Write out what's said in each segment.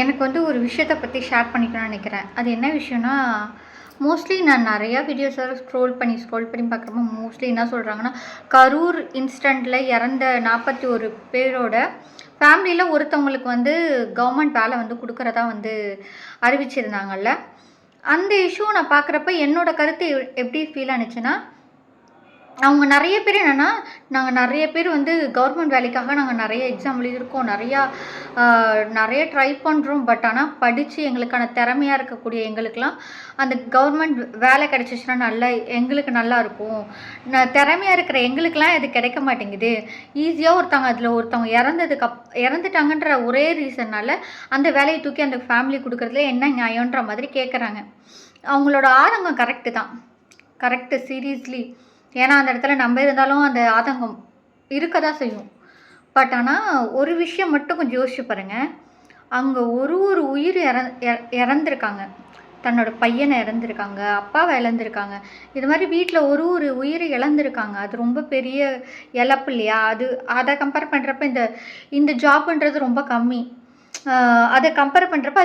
எனக்கு வந்து ஒரு விஷயத்த பற்றி ஷேர் பண்ணிக்கணும்னு நினைக்கிறேன். அது என்ன விஷயம்னா, மோஸ்ட்லி நான் நிறையா வீடியோஸை ஸ்க்ரோல் பண்ணி பார்க்குறப்போ மோஸ்ட்லி என்ன சொல்கிறாங்கன்னா, கரூர் இன்சிடெண்ட்டில் இறந்த 41 பேரோட ஃபேமிலியில் ஒருத்தவங்களுக்கு வந்து கவர்மெண்ட் வேலை வந்து கொடுக்குறதா வந்து அறிவிச்சிருந்தாங்கல்ல. அந்த இஷ்யூ நான் பார்க்குறப்ப என்னோட கருத்து எப்படி ஃபீல் ஆனுச்சுன்னா, அவங்க நிறைய பேர் என்னென்னா, நாங்கள் நிறைய பேர் வந்து கவர்மெண்ட் வேலைக்காக நாங்கள் நிறைய எக்ஸாம் எழுதியிருக்கோம், நிறைய ட்ரை பண்ணுறோம். பட் ஆனால் படித்து எங்களுக்கான திறமையாக இருக்கக்கூடிய எங்களுக்கெலாம் அந்த கவர்மெண்ட் வேலை கிடச்சிச்சின்னா எங்களுக்கு நல்லா இருக்கும். திறமையாக இருக்கிற எங்களுக்கெலாம் இது கிடைக்க மாட்டேங்குது. ஈஸியாக ஒருத்தவங்க இறந்துட்டாங்கன்ற ஒரே ரீசன்னால் அந்த வேலையை தூக்கி அந்த ஃபேமிலி கொடுக்குறதுல என்ன நியாயன்ற மாதிரி கேட்குறாங்க. அவங்களோட ஆதங்கம் கரெக்டு தான், கரெக்டு, சீரியஸ்லி. ஏன்னா அந்த இடத்துல நம்ம இருந்தாலும் அந்த ஆதங்கம் இருக்க தான் செய்யும். பட் ஆனால் ஒரு விஷயம் மட்டும் கொஞ்சம் யோசிச்சு பாருங்கள். அங்கே ஒரு உயிர் இறந்துருக்காங்க. தன்னோட பையனை இறந்துருக்காங்க, அப்பாவை இழந்திருக்காங்க. இது மாதிரி வீட்டில் ஒரு உயிர் இழந்திருக்காங்க. அது ரொம்ப பெரிய இழப்பு இல்லையா? அதை கம்பேர் பண்ணுறப்ப இந்த ஜாப்ன்றது ரொம்ப கம்மி. அதை கம்பேர் பண்ணுறப்ப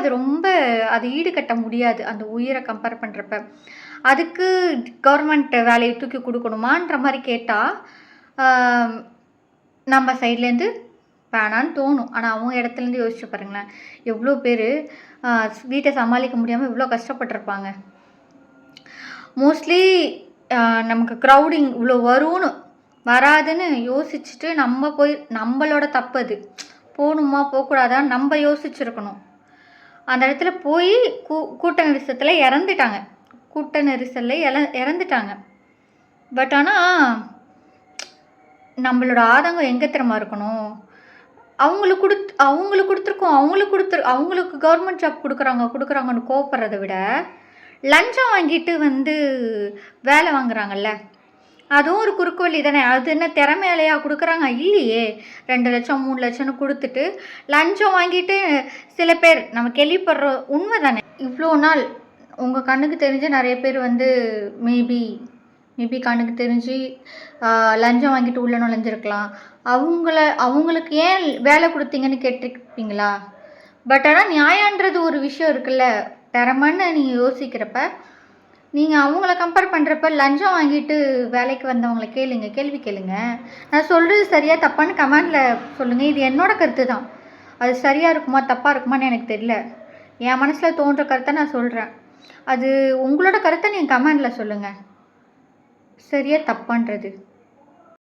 அது ஈடுகட்ட முடியாது. அந்த உயிரை கம்பேர் பண்ணுறப்ப அதுக்கு கவர்மெண்ட் வேலையை தூக்கி கொடுக்கணுமான்ற மாதிரி கேட்டால் நம்ம சைட்லேருந்து வேணான்னு தோணும். ஆனால் அவங்க இடத்துலேருந்து யோசிச்சு பாருங்களேன், எவ்வளோ பேர் வீட்டை சமாளிக்க முடியாமல் இவ்வளோ கஷ்டப்பட்டிருப்பாங்க. மோஸ்ட்லி நமக்கு க்ரௌடிங் இவ்வளோ வராதுன்னு யோசிச்சுட்டு நம்மளோட தப்பு அது. போகணுமா போகக்கூடாதான்னு நம்ம யோசிச்சுருக்கணும். அந்த இடத்துல போய் கூட்ட நெரிசலில் இறந்துட்டாங்க. பட் ஆனால் நம்மளோட ஆதங்கம் எங்கே திறமா இருக்கணும்? அவங்களுக்கு கவர்மெண்ட் ஜாப் கொடுக்குறாங்கன்னு கோவப்படுறதை விட லஞ்சம் வாங்கிட்டு வந்து வேலை வாங்குறாங்கல்ல, அதுவும் ஒரு குறுக்கு வழி தானே. அது என்ன திறமையாலையா கொடுக்குறாங்க? இல்லையே. 2 லட்சம் 3 லட்சம்னு கொடுத்துட்டு லஞ்சம் வாங்கிட்டு சில பேர் நம்ம கேள்விப்படுற உண்மை தானே. இவ்வளோ நாள் உங்கள் கண்ணுக்கு தெரிஞ்ச நிறைய பேர் வந்து மேபி கண்ணுக்கு தெரிஞ்சு லஞ்சம் வாங்கிட்டு உள்ள நுழைஞ்சிருக்கலாம். அவங்களுக்கு ஏன் வேலை கொடுத்தீங்கன்னு கேட்டிருப்பீங்களா? பட் ஆனால் நியாயன்றது ஒரு விஷயம் இருக்குல்ல. திறமைன்னு நீங்கள் யோசிக்கிறப்ப நீங்கள் அவங்கள கம்பேர் பண்ணுறப்ப லஞ்சம் வாங்கிட்டு வேலைக்கு வந்தவங்களை கேள்வி கேளுங்க. நான் சொல்கிறது சரியாக தப்பான்னு கமெண்டில் சொல்லுங்கள். இது என்னோடய கருத்து தான். அது சரியாக இருக்குமா தப்பாக இருக்குமான்னு எனக்கு தெரியல. என் மனசில் தோன்ற கருத்தை நான் சொல்கிறேன். அது உங்களோட கருத்தை நீங்கள் கமெண்டில் சொல்லுங்கள், சரியாக தப்பான்றது.